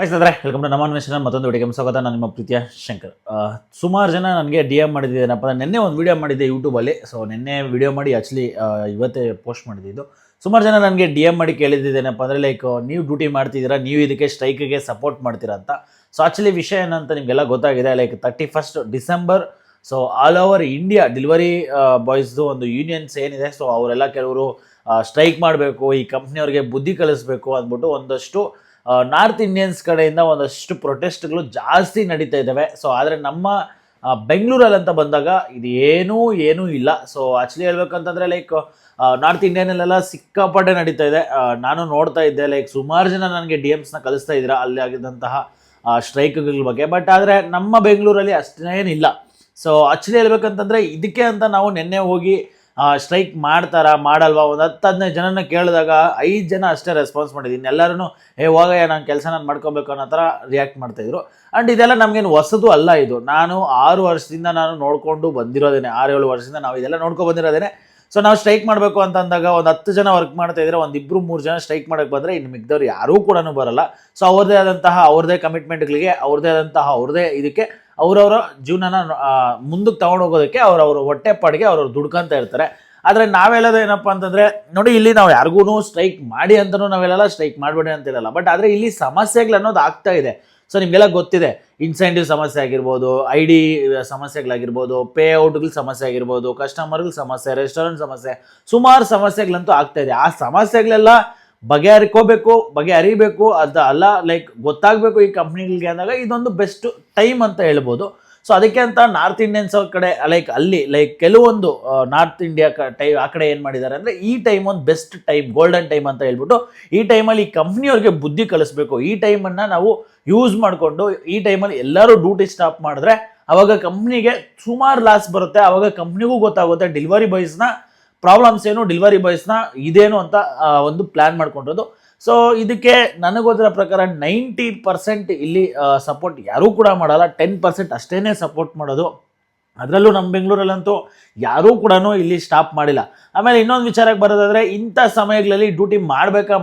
ಸ್ನೇಹಿತರೆ welcome to ನಮ್ಮ ನ್ವೇಷನ್ ಮತ್ತೊಂದು ವಿಡಿಯೋಗೆ ಸ್ವಾಗತ. ನಾನು ನಿಮ್ಮ ಪ್ರೀತಿಯ ಶಂಕರ್. ಸುಮಾರು ಜನ ನನಗೆ ಡಿ ಎಮ್ ಮಾಡಿದ್ದೇನಪ್ಪ, ನಿನ್ನೆ ಒಂದು ವಿಡಿಯೋ ಮಾಡಿದ್ದೆ ಯೂಟ್ಯೂಬಲ್ಲಿ. ಸೊ ನಿನ್ನೆ ವಿಡಿಯೋ ಮಾಡಿ ಆ್ಯಕ್ಚುಲಿ ಇವತ್ತೇ ಪೋಸ್ಟ್ ಮಾಡಿದ್ದು. ಸುಮಾರು ಜನ ನನಗೆ ಡಿ ಎಮ್ ಮಾಡಿ ಕೇಳಿದ್ದೇನಪ್ಪ ಅಂದರೆ ಲೈಕ್ ನೀವು ಡ್ಯೂಟಿ ಮಾಡ್ತಿದ್ದೀರಾ, ನೀವು ಇದಕ್ಕೆ ಸ್ಟ್ರೈಕಿಗೆ ಸಪೋರ್ಟ್ ಮಾಡ್ತೀರಾ ಅಂತ. ಸೊ ಆ್ಯಕ್ಚುಲಿ ವಿಷಯ ಏನಂತ ನಿಮಗೆಲ್ಲ ಗೊತ್ತಾಗಿದೆ. Like 31st December so all over India delivery ಬಾಯ್ಸ್ದು ಒಂದು ಯೂನಿಯನ್ಸ್ ಏನಿದೆ, ಸೊ ಅವರೆಲ್ಲ ಕೆಲವರು ಸ್ಟ್ರೈಕ್ ಮಾಡಬೇಕು, ಈ ಕಂಪ್ನಿಯವ್ರಿಗೆ ಬುದ್ಧಿ ಕಲಿಸ್ಬೇಕು ಅಂದ್ಬಿಟ್ಟು ಒಂದಷ್ಟು ನಾರ್ತ್ ಇಂಡಿಯನ್ಸ್ ಕಡೆಯಿಂದ ಒಂದಷ್ಟು ಪ್ರೊಟೆಸ್ಟ್ಗಳು ಜಾಸ್ತಿ ನಡೀತಾ ಇದ್ದಾವೆ. ಸೊ ಆದರೆ ನಮ್ಮ ಬೆಂಗಳೂರಲ್ಲಿ ಅಂತ ಬಂದಾಗ ಇದು ಏನೂ ಇಲ್ಲ. ಸೊ ಆ್ಯಕ್ಚುಲಿ ಹೇಳ್ಬೇಕಂತಂದರೆ ಲೈಕ್ ನಾರ್ತ್ ಇಂಡಿಯನಲ್ಲೆಲ್ಲ ಸಿಕ್ಕಾಪಟ್ಟೆ ನಡೀತಾ ಇದೆ. ನಾನು ನೋಡ್ತಾ ಇದ್ದೆ, ಲೈಕ್ ಸುಮಾರು ಜನ ನನಗೆ ಡಿ ಎಮ್ಸ್ನ ಕಲಿಸ್ತಾ ಇದ್ದೀರಾ ಅಲ್ಲಿ ಆಗಿದ್ದಂತಹ ಸ್ಟ್ರೈಕ್ಗಳ ಬಗ್ಗೆ. ಬಟ್ ಆದರೆ ನಮ್ಮ ಬೆಂಗಳೂರಲ್ಲಿ ಅಷ್ಟೇನಿಲ್ಲ. ಸೊ ಆ್ಯಕ್ಚುಲಿ ಹೇಳ್ಬೇಕಂತಂದರೆ ಇದಕ್ಕೆ ಅಂತ ನಾವು ನಿನ್ನೆ ಹೋಗಿ ಸ್ಟ್ರೈಕ್ ಮಾಡ್ತಾರಾ ಮಾಡಲ್ವಾ ಒಂದು 10-15 ಜನನ ಕೇಳಿದಾಗ 5 ಜನ ಅಷ್ಟೇ ರೆಸ್ಪಾನ್ಸ್ ಮಾಡಿದ್ದೀನಿ. ಎಲ್ಲರೂ ಹೋಗಯ್ಯ ನನ್ನ ಕೆಲಸ ನಾನು ಮಾಡ್ಕೊಬೇಕು ಅನ್ನೋ ಥರ ರಿಯಾಕ್ಟ್ ಮಾಡ್ತಾಯಿದ್ರು. ಆ್ಯಂಡ್ ಇದೆಲ್ಲ ನಮಗೇನು ಹೊಸದು ಅಲ್ಲ. ಇದು ನಾನು 6 ವರ್ಷದಿಂದ ನಾನು ನೋಡಿಕೊಂಡು ಬಂದಿರೋದೇನೆ, 6-7 ವರ್ಷದಿಂದ ನಾವು ಇದೆಲ್ಲ ನೋಡ್ಕೊಂಡು ಬಂದಿರೋದೇನೆ. ಸೊ ನಾವು ಸ್ಟ್ರೈಕ್ ಮಾಡಬೇಕು ಅಂತ ಅಂದಾಗ ಒಂದು 10 ಜನ ವರ್ಕ್ ಮಾಡ್ತಾಯಿದ್ರೆ ಒಂದು 2-3 ಜನ ಸ್ಟ್ರೈಕ್ ಮಾಡೋಕ್ಕೆ ಬಂದರೆ ಇನ್ನು ಮಿಕ್ದವ್ರು ಯಾರೂ ಕೂಡ ಬರಲ್ಲ. ಸೊ ಅವ್ರದ್ದೇ ಕಮಿಟ್ಮೆಂಟ್ಗಳಿಗೆ ಅವ್ರದ್ದೇ ಇದಕ್ಕೆ ಅವರವರ ಜೀವನನ ಮುಂದಕ್ಕೆ ತಗೊಂಡು ಹೋಗೋದಕ್ಕೆ ಅವ್ರವ್ರ ಹೊಟ್ಟೆಪಾಡಿಗೆ ಅವ್ರವ್ರು ದುಡ್ಕೊಂತ ಇರ್ತಾರೆ. ಆದರೆ ನಾವೆಲ್ಲದ ಏನಪ್ಪ ಅಂತಂದರೆ ನೋಡಿ, ಇಲ್ಲಿ ನಾವು ಯಾರಿಗೂ ಸ್ಟ್ರೈಕ್ ಮಾಡಿ ಅಂತಲೂ ನಾವೆಲ್ಲ ಸ್ಟ್ರೈಕ್ ಮಾಡಬೇಡಿ ಅಂತ ಹೇಳಲ್ಲ. ಬಟ್ ಆದರೆ ಇಲ್ಲಿ ಸಮಸ್ಯೆಗಳು ಅನ್ನೋದು ಆಗ್ತಾ ಇದೆ. ಸೊ ನಿಮಗೆಲ್ಲ ಗೊತ್ತಿದೆ, ಇನ್ಸೆಂಟಿವ್ ಸಮಸ್ಯೆ ಆಗಿರ್ಬೋದು, ID ಸಮಸ್ಯೆಗಳಾಗಿರ್ಬೋದು, ಪೇ ಔಟ್ಗಳ ಸಮಸ್ಯೆ ಆಗಿರ್ಬೋದು, ಕಸ್ಟಮರ್ಗಳ ಸಮಸ್ಯೆ, ರೆಸ್ಟೋರೆಂಟ್ ಸಮಸ್ಯೆ, ಸುಮಾರು ಸಮಸ್ಯೆಗಳಂತೂ ಆಗ್ತಾ ಇದೆ. ಆ ಸಮಸ್ಯೆಗಳೆಲ್ಲ ಬಗೆಹರಿಬೇಕು ಅಂತ ಅಲ್ಲ, ಲೈಕ್ ಗೊತ್ತಾಗಬೇಕು ಈ ಕಂಪ್ನಿಗಳಿಗೆ ಅಂದಾಗ ಇದೊಂದು ಬೆಸ್ಟ್ ಟೈಮ್ ಅಂತ ಹೇಳ್ಬೋದು. ಸೊ ಅದಕ್ಕೆ ಅಂತ ನಾರ್ತ್ ಇಂಡಿಯನ್ಸ್ ಅವ್ರ ಕಡೆ ಲೈಕ್ ಕೆಲವೊಂದು ನಾರ್ತ್ ಇಂಡಿಯಾ ಆ ಕಡೆ ಏನು ಮಾಡಿದ್ದಾರೆ ಅಂದರೆ ಈ ಟೈಮ್ ಒಂದು ಬೆಸ್ಟ್ ಟೈಮ್, ಗೋಲ್ಡನ್ ಟೈಮ್ ಅಂತ ಹೇಳ್ಬಿಟ್ಟು ಈ ಟೈಮಲ್ಲಿ ಈ ಕಂಪ್ನಿಯವ್ರಿಗೆ ಬುದ್ಧಿ ಕಲಿಸ್ಬೇಕು. ಈ ಟೈಮನ್ನು ನಾವು ಯೂಸ್ ಮಾಡಿಕೊಂಡು ಈ ಟೈಮಲ್ಲಿ ಎಲ್ಲರೂ ಡ್ಯೂಟಿ ಸ್ಟಾಪ್ ಮಾಡಿದ್ರೆ ಅವಾಗ ಕಂಪ್ನಿಗೆ ಸುಮಾರು ಲಾಸ್ ಬರುತ್ತೆ. ಅವಾಗ ಕಂಪ್ನಿಗೂ ಗೊತ್ತಾಗುತ್ತೆ ಡೆಲಿವರಿ ಬಾಯ್ಸ್ನ ಪ್ರಾಬ್ಲಮ್ಸ್ ಏನು, ಡೆಲಿವರಿ ಬಾಯ್ಸ್ನ ಇದೇನು ಅಂತ ಒಂದು ಪ್ಲ್ಯಾನ್ ಮಾಡ್ಕೊಂಡಿರೋದು. ಸೊ ಇದಕ್ಕೆ ನನಗೆ ಗೊತ್ತಿರೋ ಪ್ರಕಾರ 90% ಇಲ್ಲಿ ಸಪೋರ್ಟ್ ಯಾರೂ ಕೂಡ ಮಾಡಲ್ಲ, 10% ಅಷ್ಟೇ ಸಪೋರ್ಟ್ ಮಾಡೋದು. ಅದರಲ್ಲೂ ನಮ್ಮ ಬೆಂಗಳೂರಲ್ಲಂತೂ ಯಾರೂ ಕೂಡ ಇಲ್ಲಿ ಸ್ಟಾಪ್ ಮಾಡಿಲ್ಲ. ಆಮೇಲೆ ಇನ್ನೊಂದು ವಿಚಾರಕ್ಕೆ ಬರೋದಾದರೆ ಇಂಥ ಸಮಯಗಳಲ್ಲಿ ಡ್ಯೂಟಿ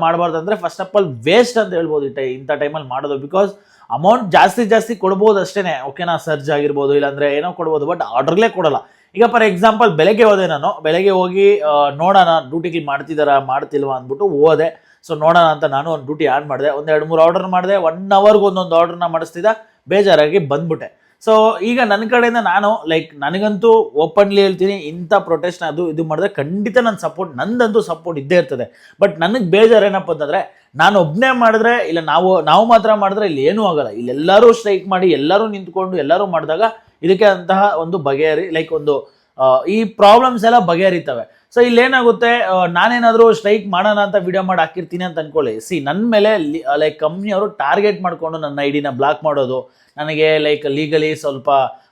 ಮಾಡಬಾರ್ದು ಅಂದರೆ ಫಸ್ಟ್ ಆಫ್ ಆಲ್ ವೇಸ್ಟ್ ಅಂತ ಹೇಳ್ಬೋದು ಇಂಥ ಟೈಮಲ್ಲಿ ಮಾಡೋದು. ಬಿಕಾಸ್ ಅಮೌಂಟ್ ಜಾಸ್ತಿ ಕೊಡ್ಬೋದು ಅಷ್ಟೇ, ಓಕೆನಾ, ಸರ್ಜ್ ಆಗಿರ್ಬೋದು, ಇಲ್ಲಾಂದರೆ ಏನೋ ಕೊಡ್ಬೋದು, ಬಟ್ ಆರ್ಡರ್ಲೇ ಕೊಡಲ್ಲ. ಈಗ ಫಾರ್ ಎಕ್ಸಾಂಪಲ್ ಬೆಳಗ್ಗೆ ಹೋಗಿ ನೋಡೋಣ ಡ್ಯೂಟಿಗೆ ಮಾಡ್ತಿಲ್ವಾ ಅಂದ್ಬಿಟ್ಟು ಹೋದೆ. ಸೊ ನೋಡೋಣ ಅಂತ ನಾನು ಒಂದು ಡ್ಯೂಟಿ ಆನ್ ಮಾಡಿದೆ, ಒಂದು 2-3 ಆರ್ಡರ್ ಮಾಡಿದೆ, 1 ಅವರ್ಗೆ ಒಂದೊಂದು ಆರ್ಡರ್ನ ಮಾಡಿಸ್ತಿದ್ದ, ಬೇಜಾರಾಗಿ ಬಂದ್ಬಿಟ್ಟೆ. ಸೊ ಈಗ ನನ್ನ ಕಡೆಯಿಂದ ನಾನು ನನಗಂತೂ ಓಪನ್ಲಿ ಹೇಳ್ತೀನಿ, ಇಂಥ ಪ್ರೊಟೆಸ್ಟ್ ಇದು ಮಾಡಿದ್ರೆ ಖಂಡಿತ ನನ್ನ ಸಪೋರ್ಟ್, ನಂದಂತೂ ಸಪೋರ್ಟ್ ಇದ್ದೇ ಇರ್ತದೆ. ಬಟ್ ನನಗೆ ಬೇಜಾರು ಏನಪ್ಪ ಅಂತಂದರೆ ನಾನು ಒಬ್ಬನೇ ಮಾಡಿದ್ರೆ ಇಲ್ಲ ನಾವು ಮಾತ್ರ ಮಾಡಿದ್ರೆ ಇಲ್ಲಿ ಏನೂ ಆಗಲ್ಲ. ಇಲ್ಲೆಲ್ಲರೂ ಸ್ಟ್ರೈಕ್ ಮಾಡಿ ಎಲ್ಲರೂ ನಿಂತ್ಕೊಂಡು ಎಲ್ಲರೂ ಮಾಡಿದಾಗ ಇದಕ್ಕೆ ಅಂತಹ ಒಂದು ಈ ಪ್ರಾಬ್ಲಮ್ಸ್ ಎಲ್ಲ ಬಗೆಹರಿತವೆ. ಸೊ ಇಲ್ಲೇನಾಗುತ್ತೆ, ನಾನೇನಾದರೂ ಸ್ಟ್ರೈಕ್ ಮಾಡೋಣ ಅಂತ ವಿಡಿಯೋ ಮಾಡಿ ಹಾಕಿರ್ತೀನಿ ಅಂತ ಅಂದ್ಕೊಳ್ಳಿ. ನನ್ನ ಮೇಲೆ ಲೈಕ್ ಕಂಪ್ನಿಯವರು ಟಾರ್ಗೆಟ್ ಮಾಡಿಕೊಂಡು ನನ್ನ ID-ನ ಬ್ಲಾಕ್ ಮಾಡೋದು, ನನಗೆ ಲೀಗಲಿ ಸ್ವಲ್ಪ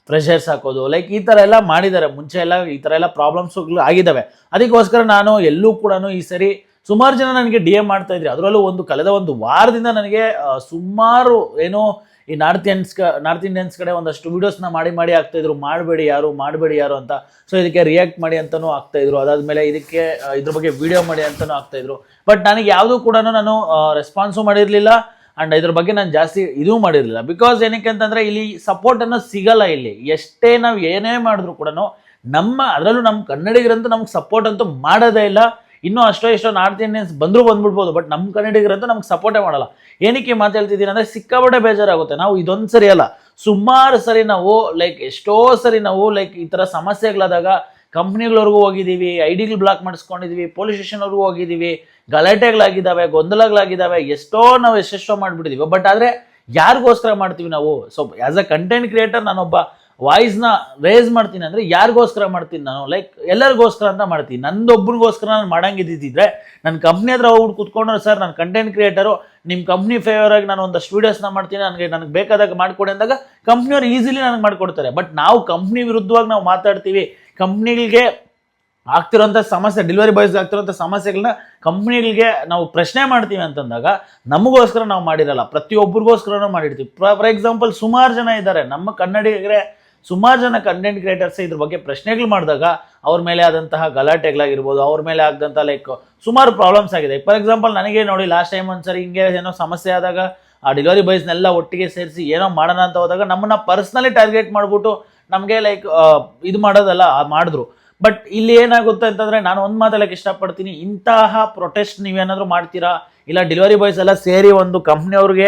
ಪ್ರೆಷರ್ಸ್ ಹಾಕೋದು, ಈ ಥರ ಎಲ್ಲ ಮಾಡಿದ್ದಾರೆ. ಮುಂಚೆ ಎಲ್ಲ ಈ ಥರ ಎಲ್ಲ ಪ್ರಾಬ್ಲಮ್ಸ್ಗಳು ಆಗಿದ್ದಾವೆ. ಅದಕ್ಕೋಸ್ಕರ ನಾನು ಎಲ್ಲೂ ಕೂಡ ಈ ಸರಿ ಸುಮಾರು ಜನ ನನಗೆ DM ಮಾಡ್ತಾಯಿದ್ರಿ. ಅದರಲ್ಲೂ ಕಳೆದ ಒಂದು ವಾರದಿಂದ ನನಗೆ ಸುಮಾರು ಈ ನಾರ್ತ್ ಇಂಡಿಯನ್ಸ್ ಕಡೆ ಒಂದಷ್ಟು ವೀಡಿಯೋಸ್ನ ಮಾಡಿ ಆಗ್ತಾಯಿದ್ರು, ಮಾಡಬೇಡಿ ಯಾರು ಅಂತ. ಸೊ ಇದಕ್ಕೆ ರಿಯಾಕ್ಟ್ ಮಾಡಿ ಅಂತಲೂ ಆಗ್ತಾಯಿದ್ರು. ಅದಾದಮೇಲೆ ಇದ್ರ ಬಗ್ಗೆ ವಿಡಿಯೋ ಮಾಡಿ ಅಂತಲೂ ಆಗ್ತಾಯಿದ್ರು. ಬಟ್ ನನಗೆ ಯಾವುದೂ ಕೂಡ ನಾನು ರೆಸ್ಪಾನ್ಸು ಮಾಡಿರಲಿಲ್ಲ. ಆ್ಯಂಡ್ ಇದ್ರ ಬಗ್ಗೆ ನಾನು ಜಾಸ್ತಿ ಇದೂ ಮಾಡಿರಲಿಲ್ಲ. ಬಿಕಾಸ್ ಏನಕ್ಕೆ ಅಂತಂದರೆ ಇಲ್ಲಿ ಸಪೋರ್ಟ್ ಅನ್ನೋ ಸಿಗಲ್ಲ. ಇಲ್ಲಿ ಎಷ್ಟೇ ನಾವು ಏನೇ ಮಾಡಿದ್ರು ಕೂಡ ಅದರಲ್ಲೂ ನಮ್ಮ ಕನ್ನಡಿಗರಂತೂ ನಮ್ಗೆ ಸಪೋರ್ಟ್ ಅಂತೂ ಮಾಡೋದೇ ಇಲ್ಲ. ಇನ್ನೂ ಎಷ್ಟೋ ನಾರ್ತ್ ಇಂಡಿಯನ್ಸ್ ಬಂದ್ಬಿಡ್ಬೋದು, ಬಟ್ ನಮ್ಮ ಕನ್ನಡಿಗರಂತೂ ನಮ್ಗೆ ಸಪೋರ್ಟೇ ಮಾಡಲ್ಲ. ಏನಕ್ಕೆ ಮಾತಾಡ್ತಿದ್ದೀನಿ ಅಂದರೆ ಸಿಕ್ಕಾಪಟ್ಟೆ ಬೇಜಾರಾಗುತ್ತೆ. ನಾವು ಇದೊಂದು ಸರಿ ಅಲ್ಲ, ಸುಮಾರು ಸರಿ ನಾವು ಎಷ್ಟೋ ಸರಿ ನಾವು ಈ ಥರ ಸಮಸ್ಯೆಗಳಾದಾಗ ಕಂಪ್ನಿಗಳವರೆಗೂ ಹೋಗಿದ್ದೀವಿ, ID-ಗಳು ಬ್ಲಾಕ್ ಮಾಡಿಸ್ಕೊಂಡಿದ್ದೀವಿ, ಪೊಲೀಸ್ ಸ್ಟೇಷನ್ವರೆಗೂ ಹೋಗಿದ್ದೀವಿ, ಗಲಾಟೆಗಳಾಗಿದ್ದಾವೆ, ಗೊಂದಲಗಳಾಗಿದ್ದಾವೆ, ಎಷ್ಟೆಷ್ಟೋ ಮಾಡಿಬಿಟ್ಟಿದ್ದೀವಿ. ಬಟ್ ಆದರೆ ಯಾರಿಗೋಸ್ಕರ ಮಾಡ್ತೀವಿ ನಾವು? So as a content creator ನಾನೊಬ್ಬ ವಾಯ್ಸ್ನ ರೇಸ್ ಮಾಡ್ತೀನಿ ಅಂದರೆ ಯಾರಿಗೋಸ್ಕರ ಮಾಡ್ತೀನಿ ನಾನು? ಎಲ್ಲರಿಗೋಸ್ಕರ ಅಂತ ಮಾಡ್ತೀನಿ. ನಂದೊಬ್ಬರಿಗೋಸ್ಕರ ನಾನು ಮಾಡಂಗಿದ್ದಿದ್ರೆ ನನ್ನ ಕಂಪ್ನಿ ಹತ್ರ ಹೋಗ್ಬಿಟ್ಟು ಕೂತ್ಕೊಂಡ್ರೆ, ಸರ್ ನಾನು ಕಂಟೆಂಟ್ ಕ್ರಿಯೇಟರು, ನಿಮ್ಮ ಕಂಪ್ನಿ ಫೇವರಾಗಿ ನಾನು ಒಂದಷ್ಟು ವೀಡಿಯೋಸ್ನ ಮಾಡ್ತೀನಿ, ನನಗೆ ಬೇಕಾದಾಗ ಮಾಡಿಕೊಡಿ ಅಂದಾಗ ಕಂಪ್ನಿಯವ್ರು ಈಸಿಲಿ ನನಗೆ ಮಾಡಿಕೊಡ್ತಾರೆ. ಬಟ್ ನಾವು ಕಂಪ್ನಿ ವಿರುದ್ಧವಾಗಿ ನಾವು ಮಾತಾಡ್ತೀವಿ, ಕಂಪ್ನಿಗಳಿಗೆ ಆಗ್ತಿರೋಂಥ ಸಮಸ್ಯೆ, ಡೆಲಿವರಿ ಬಾಯ್ಸ್ಗೆ ಆಗ್ತಿರೋಂಥ ಸಮಸ್ಯೆಗಳನ್ನ ಕಂಪ್ನಿಗಳಿಗೆ ನಾವು ಪ್ರಶ್ನೆ ಮಾಡ್ತೀವಿ ಅಂತಂದಾಗ ನಮಗೋಸ್ಕರ ನಾವು ಮಾಡಿರಲ್ಲ, ಪ್ರತಿಯೊಬ್ಬರಿಗೋಸ್ಕರನೂ ಮಾಡಿರ್ತೀವಿ. ಫಾರ್ ಎಕ್ಸಾಂಪಲ್ ಸುಮಾರು ಜನ ಇದ್ದಾರೆ ನಮ್ಮ ಕನ್ನಡಿಗರೇ, ಸುಮಾರು ಜನ ಕಂಟೆಂಟ್ ಕ್ರಿಯೇಟರ್ಸ್ ಇದ್ರ ಬಗ್ಗೆ ಪ್ರಶ್ನೆಗಳು ಮಾಡಿದಾಗ ಅವ್ರ ಮೇಲೆ ಆದಂತಹ ಗಲಾಟೆಗಳಾಗಿರ್ಬೋದು, ಅವ್ರ ಮೇಲೆ ಆಗದಂಥ ಸುಮಾರು ಪ್ರಾಬ್ಲಮ್ಸ್ ಆಗಿದೆ. ಫಾರ್ ಎಕ್ಸಾಂಪಲ್ ನನಗೆ ನೋಡಿ, ಲಾಸ್ಟ್ ಟೈಮ್ ಒಂದ್ಸರಿ ಹಿಂಗೆ ಏನೋ ಸಮಸ್ಯೆ ಆದಾಗ ಆ ಡೆಲಿವರಿ ಬಾಯ್ಸ್ನೆಲ್ಲ ಒಟ್ಟಿಗೆ ಸೇರಿಸಿ ಏನೋ ಮಾಡೋಣ ಅಂತ ಹೋದಾಗ ನಮ್ಮನ್ನ ಪರ್ಸ್ನಲಿ ಟಾರ್ಗೆಟ್ ಮಾಡಿಬಿಟ್ಟು ನಮಗೆ ಲೈಕ್ ಇದು ಮಾಡೋದಲ್ಲ ಮಾಡಿದ್ರು. ಬಟ್ ಇಲ್ಲಿ ಏನಾಗುತ್ತೆ ಅಂತಂದ್ರೆ ನಾನು ಒಂದು ಮಾತಾಡಕ್ಕೆ ಇಷ್ಟಪಡ್ತೀನಿ, ಇಂತಹ ಪ್ರೊಟೆಸ್ಟ್ ನೀವೇನಾದರೂ ಮಾಡ್ತೀರಾ ಇಲ್ಲ ಡೆಲಿವರಿ ಬಾಯ್ಸ್ ಎಲ್ಲ ಸೇರಿ ಒಂದು ಕಂಪ್ನಿಯವ್ರಿಗೆ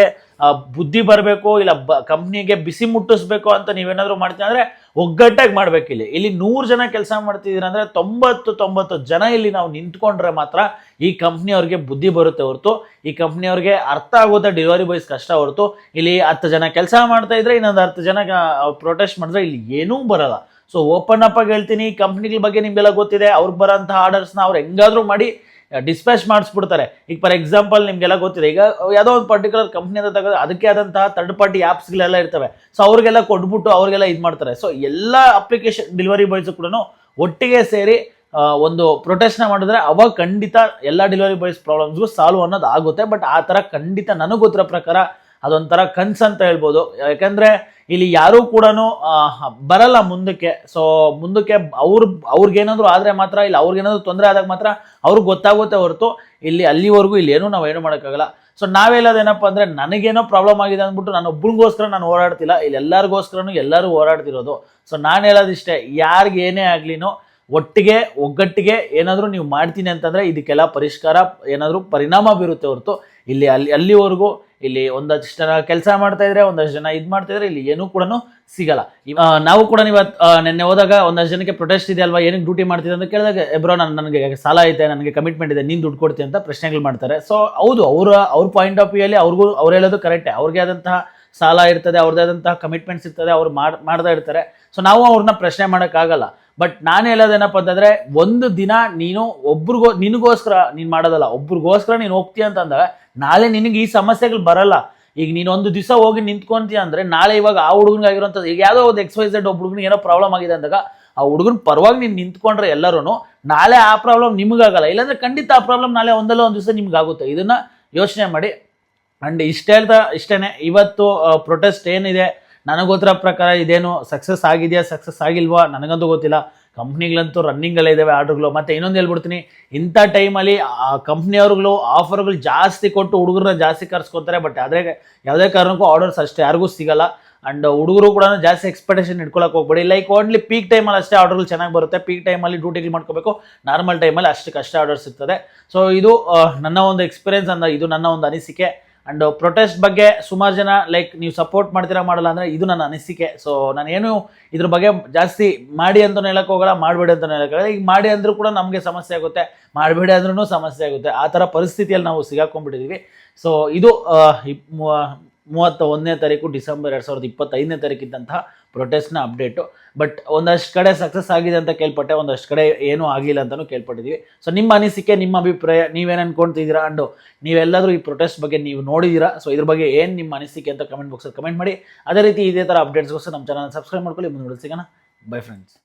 ಬುದ್ಧಿ ಬರಬೇಕು ಇಲ್ಲ ಕಂಪ್ನಿಗೆ ಬಿಸಿ ಮುಟ್ಟಿಸ್ಬೇಕು ಅಂತ ನೀವೇನಾದರೂ ಮಾಡ್ತೀರಾ ಅಂದರೆ ಒಗ್ಗಟ್ಟಾಗಿ ಮಾಡ್ಬೇಕು. ಇಲ್ಲಿ 100 ಜನ ಕೆಲಸ ಮಾಡ್ತಿದ್ದೀರ ಅಂದರೆ 90 ಜನ ಇಲ್ಲಿ ನಾವು ನಿಂತ್ಕೊಂಡ್ರೆ ಮಾತ್ರ ಈ ಕಂಪ್ನಿಯವ್ರಿಗೆ ಬುದ್ಧಿ ಬರುತ್ತೆ ಹೊರತು, ಈ ಕಂಪ್ನಿಯವ್ರಿಗೆ ಅರ್ಥ ಆಗುತ್ತೆ ಡೆಲಿವರಿ ಬಾಯ್ಸ್ ಕಷ್ಟ ಹೊರತು. ಇಲ್ಲಿ 10 ಜನ ಕೆಲಸ ಮಾಡ್ತಾ ಇದ್ರೆ ಇನ್ನೊಂದು 10 ಜನ ಪ್ರೊಟೆಸ್ಟ್ ಮಾಡಿದ್ರೆ ಇಲ್ಲಿ ಏನೂ ಬರಲ್ಲ. ಸೊ ಓಪನ್ ಅಪ್ ಆಗಿ ಹೇಳ್ತೀನಿ, ಕಂಪ್ನಿಗಳ ಬಗ್ಗೆ ನಿಮ್ಗೆಲ್ಲ ಗೊತ್ತಿದೆ, ಅವ್ರಿಗೆ ಬರೋಂಥ ಆರ್ಡರ್ಸ್ನ ಅವ್ರು ಹೆಂಗಾದ್ರೂ ಮಾಡಿ ಡಿಸ್ಪ್ಯಾಚ್ ಮಾಡಿಸ್ಬಿಡ್ತಾರೆ. ಈಗ ಫಾರ್ ಎಕ್ಸಾಂಪಲ್ ನಿಮಗೆಲ್ಲ ಗೊತ್ತಿದೆ, ಈಗ ಯಾವುದೋ ಒಂದು ಪರ್ಟಿಕ್ಯುಲರ್ ಕಂಪ್ನಿ ಅಂತ ತೆಗೆದು ಅದಕ್ಕೆ ಆದಂತಹ ಥರ್ಡ್ ಪಾರ್ಟಿ ಆ್ಯಪ್ಸ್ಗಳೆಲ್ಲ ಇರ್ತವೆ. ಸೊ ಅವ್ರಿಗೆಲ್ಲ ಕೊಟ್ಬಿಟ್ಟು ಅವ್ರಿಗೆಲ್ಲ ಇದು ಮಾಡ್ತಾರೆ. ಸೊ ಎಲ್ಲ ಅಪ್ಲಿಕೇಶನ್ ಡೆಲಿವರಿ ಬಾಯ್ಸು ಕೂಡ ಒಟ್ಟಿಗೆ ಸೇರಿ ಒಂದು ಪ್ರೊಟೆಸ್ಟ್ನ ಮಾಡಿದ್ರೆ ಅವಾಗ ಖಂಡಿತ ಎಲ್ಲ ಡೆಲಿವರಿ ಬಾಯ್ಸ್ ಪ್ರಾಬ್ಲಮ್ಸ್ಗೂ ಸಾಲ್ವ್ ಅನ್ನೋದು ಆಗುತ್ತೆ. ಬಟ್ ಆ ಥರ ಖಂಡಿತ ನನಗೆ ಗೊತ್ತಿರೋ ಪ್ರಕಾರ ಅದೊಂಥರ ಕನ್ಸು ಅಂತ ಹೇಳ್ಬೋದು. ಯಾಕಂದರೆ ಇಲ್ಲಿ ಯಾರೂ ಕೂಡ ಬರಲ್ಲ ಮುಂದಕ್ಕೆ. ಸೊ ಮುಂದಕ್ಕೆ ಅವ್ರಿಗೇನಾದರೂ ಆದರೆ ಮಾತ್ರ, ಇಲ್ಲ ಅವ್ರಿಗೇನಾದರೂ ತೊಂದರೆ ಆದಾಗ ಮಾತ್ರ ಅವ್ರಿಗೆ ಗೊತ್ತಾಗುತ್ತೆ ಹೊರತು ಅಲ್ಲಿವರೆಗೂ ಏನೂ ನಾವೇನು ಮಾಡೋಕ್ಕಾಗಲ್ಲ. ಸೊ ನಾವೇಳೋದೇನಪ್ಪ ಅಂದರೆ, ನನಗೇನೋ ಪ್ರಾಬ್ಲಮ್ ಆಗಿದೆ ಅಂದ್ಬಿಟ್ಟು ನಾನು ಒಬ್ಬರಿಗೋಸ್ಕರ ನಾನು ಓಡಾಡ್ತಿಲ್ಲ, ಇಲ್ಲಿ ಎಲ್ಲರಿಗೋಸ್ಕರನೂ ಎಲ್ಲರೂ ಓಡಾಡ್ತಿರೋದು. ಸೊ ನಾನು ಹೇಳೋದಿಷ್ಟೇ, ಯಾರಿಗೆ ಏನೇ ಆಗ್ಲಿನೋ ಒಗ್ಗಟ್ಟಿಗೆ ಏನಾದರೂ ನೀವು ಮಾಡ್ತೀನಿ ಅಂತಂದರೆ ಇದಕ್ಕೆಲ್ಲ ಪರಿಷ್ಕಾರ ಏನಾದರೂ ಪರಿಣಾಮ ಬೀರುತ್ತೆ ಹೊರತು ಅಲ್ಲಿವರೆಗೂ ಒಂದಷ್ಟು ಜನ ಕೆಲಸ ಮಾಡ್ತಾ ಇದ್ರೆ, ಒಂದಷ್ಟು ಜನ ಇದು ಮಾಡ್ತಾ ಇದ್ರೆ ಏನೂ ಕೂಡ ಸಿಗಲ್ಲ. ನಾವು ಕೂಡ ನಿನ್ನೆ ಹೋದಾಗ ಒಂದಷ್ಟು ಜನಕ್ಕೆ ಪ್ರೊಟೆಸ್ಟ್ ಇದೆ ಅಲ್ವಾ, ಏನಕ್ಕೆ ಡ್ಯೂಟಿ ಮಾಡ್ತಿದೆ ಅಂತ ಕೇಳಿದಾಗ, ಎಬ್ರೋ ನನಗೆ ಸಾಲ ಐತೆ, ನನಗೆ ಕಮಿಟ್ಮೆಂಟ್ ಇದೆ, ನೀನು ದುಡ್ಡು ಕೊಡ್ತೀನಿ ಅಂತ ಪ್ರಶ್ನೆಗಳು ಮಾಡ್ತಾರೆ. ಸೊ ಹೌದು, ಅವ್ರ ಪಾಯಿಂಟ್ ಆಫ್ ವ್ಯೂ ಅಲ್ಲಿ ಅವ್ರು ಹೇಳೋದು ಕರೆಕ್ಟೇ. ಅವ್ರಿಗೆ ಆದಂತಹ ಸಾಲ ಇರ್ತದೆ, ಅವ್ರದ್ದೇ ಆದಂತಹ ಕಮಿಟ್ಮೆಂಟ್ಸ್ ಇರ್ತದೆ, ಅವ್ರು ಮಾಡ್ತಾ ಇರ್ತಾರೆ. ಸೊ ನಾವು ಅವ್ರನ್ನ ಪ್ರಶ್ನೆ ಮಾಡೋಕ್ಕಾಗಲ್ಲ. ಬಟ್ ನಾನು ಹೇಳೋದೇನಪ್ಪ ಅಂತಂದರೆ, ಒಂದು ದಿನ ನೀನು ನಿನಗೋಸ್ಕರ ನೀನು ಮಾಡೋದಲ್ಲ, ಒಬ್ರಿಗೋಸ್ಕರ ನೀನು ಹೋಗ್ತೀಯ ಅಂತಂದಾಗ ನಾಳೆ ನಿನಗೆ ಈ ಸಮಸ್ಯೆಗಳು ಬರಲ್ಲ. ಈಗ ನೀನು ಒಂದು ದಿವಸ ಹೋಗಿ ನಿಂತ್ಕೊಂತೀಯ ಅಂದರೆ ನಾಳೆ ಇವಾಗ ಆ ಹುಡುಗನಿಗಾಗಿರೋಂಥದ್ದು, ಈಗ ಯಾವುದೋ ಒಂದು XYZ ಒಬ್ಬ ಹುಡುಗನಿಗೆ ಏನೋ ಪ್ರಾಬ್ಲಮ್ ಆಗಿದೆ ಅಂದಾಗ ಆ ಹುಡುಗನ ಪರವಾಗಿ ನೀನು ನಿಂತ್ಕೊಂಡ್ರೆ ಎಲ್ಲರೂ ನಾಳೆ ಆ ಪ್ರಾಬ್ಲಮ್ ನಿಮಗಾಗಲ್ಲ. ಇಲ್ಲಾಂದರೆ ಖಂಡಿತ ಆ ಪ್ರಾಬ್ಲಮ್ ನಾಳೆ ಒಂದಲ್ಲ ಒಂದು ದಿವಸ ನಿಮ್ಗಾಗುತ್ತೆ. ಇದನ್ನು ಯೋಚನೆ ಮಾಡಿ. ಆ್ಯಂಡ್ ಇಷ್ಟೇ ಇವತ್ತು ಪ್ರೊಟೆಸ್ಟ್ ಏನಿದೆ, ನನಗೆ ಗೊತ್ತಿರೋ ಪ್ರಕಾರ ಇದೇನು ಸಕ್ಸಸ್ ಆಗಿದೆಯಾ ಸಕ್ಸಸ್ ಆಗಿಲ್ವಾ ನನಗಂತೂ ಗೊತ್ತಿಲ್ಲ. ಕಂಪ್ನಿಗಳಂತೂ ರನ್ನಿಂಗಲ್ಲೇ ಇದ್ದಾವೆ ಆರ್ಡ್ರುಗಳು. ಮತ್ತು ಇನ್ನೊಂದು ಹೇಳ್ಬಿಡ್ತೀನಿ, ಇಂಥ ಟೈಮಲ್ಲಿ ಆ ಕಂಪ್ನಿಯವ್ರುಗಳು ಆಫರ್ಗಳು ಜಾಸ್ತಿ ಕೊಟ್ಟು ಹುಡುಗರನ್ನ ಜಾಸ್ತಿ ಕರ್ಸ್ಕೊತಾರೆ. ಬಟ್ ಆದರೆ ಯಾವುದೇ ಕಾರಣಕ್ಕೂ ಆರ್ಡರ್ಸ್ ಅಷ್ಟೇ ಯಾರಿಗೂ ಸಿಗಲ್ಲ. ಆ್ಯಂಡ್ ಹುಡುಗರು ಕೂಡ ಜಾಸ್ತಿ ಎಕ್ಸ್ಪೆಕ್ಟೇಷನ್ ಇಟ್ಕೊಳಕ್ಕೆ ಹೋಗ್ಬೇಡಿ. ಲೈಕ್ ಓನ್ಲಿ ಪೀಕ್ ಟೈಮಲ್ಲಿ ಅಷ್ಟೇ ಆರ್ಡರ್ಗಳು ಚೆನ್ನಾಗಿ ಬರುತ್ತೆ. ಪೀಕ್ ಟೈಮಲ್ಲಿ ಡ್ಯೂಟಿಗಳು ಮಾಡ್ಕೋಬೇಕು, ನಾರ್ಮಲ್ ಟೈಮಲ್ಲಿ ಅಷ್ಟೇ ಆರ್ಡರ್ಸ್ ಇರ್ತದೆ. ಸೊ ಇದು ನನ್ನ ಒಂದು ಎಕ್ಸ್ಪೀರಿಯನ್ಸ್ ಇದು ನನ್ನ ಒಂದು ಅನಿಸಿಕೆ. ಆ್ಯಂಡ್ ಪ್ರೊಟೆಸ್ಟ್ ಬಗ್ಗೆ ಸುಮಾರು ಜನ ಲೈಕ್ ನೀವು ಸಪೋರ್ಟ್ ಮಾಡ್ತೀರಾ ಮಾಡಲ್ಲ ಅಂದರೆ ಇದು ನನ್ನ ಅನಿಸಿಕೆ. ಸೊ ನಾನೇನು ಇದ್ರ ಬಗ್ಗೆ ಜಾಸ್ತಿ ಮಾಡಿ ಅಂತಲೂ ಹೇಳಕ್ಕೆ ಹೋಗಲ್ಲ, ಮಾಡಬೇಡಿ ಅಂತಲೂ ಹೇಳೋಕ್ಕಾಗಲ್ಲ. ಈಗ ಮಾಡಿ ಅಂದರೂ ಕೂಡ ನಮಗೆ ಸಮಸ್ಯೆ ಆಗುತ್ತೆ, ಮಾಡಬೇಡಿ ಅಂದ್ರೂ ಸಮಸ್ಯೆ ಆಗುತ್ತೆ. ಆ ಥರ ಪರಿಸ್ಥಿತಿಯಲ್ಲಿ ನಾವು ಸಿಗಾಕೊಂಡ್ಬಿಟ್ಟಿದ್ದೀವಿ. ಸೊ ಇದು 31ನೇ ತಾರೀಕು ಡಿಸೆಂಬರ್ 2025 ಇದ್ದಂತಹ ಪ್ರೊಟೆಸ್ಟ್ನ ಅಪ್ಡೇಟು. ಬಟ್ ಒಂದಷ್ಟು ಕಡೆ ಸಕ್ಸಸ್ ಆಗಿದೆ ಅಂತ ಕೇಳ್ಪಟ್ಟೆ, ಒಂದಷ್ಟು ಕಡೆ ಏನೂ ಆಗಿಲ್ಲ ಅಂತಲೂ ಕೇಳ್ಪಟ್ಟಿದ್ದೀವಿ. ಸೊ ನಿಮ್ಮ ಅನಿಸಿಕೆ, ನಿಮ್ಮ ಅಭಿಪ್ರಾಯ, ನೀವೇನು ಅನ್ಕೊಳ್ತಿದ್ದೀರಾ ಅಂಡು ನೀವೆಲ್ಲರೂ ಈ ಪ್ರೊಟೆಸ್ಟ್ ಬಗ್ಗೆ ನೀವು ನೋಡಿದ್ದೀರಾ? ಸೊ ಇದ್ರ ಬಗ್ಗೆ ಏನು ನಿಮ್ಮ ಅನಿಸಿಕೆ ಅಂತ ಕಮೆಂಟ್ ಬಾಕ್ಸಲ್ಲಿ ಕಮೆಂಟ್ ಮಾಡಿ. ಅದೇ ರೀತಿ ಇದೇ ಥರ ಅಪ್ಡೇಟ್ಸ್ಗೋಸ್ಕರ ನಮ್ಮ ಚಾನಲ್ ಸಬ್ಸ್ಕ್ರೈಬ್ ಮಾಡ್ಕೊಳ್ಳಿ. ಮುಂದೆ ಸಿಗೋಣ. By friends.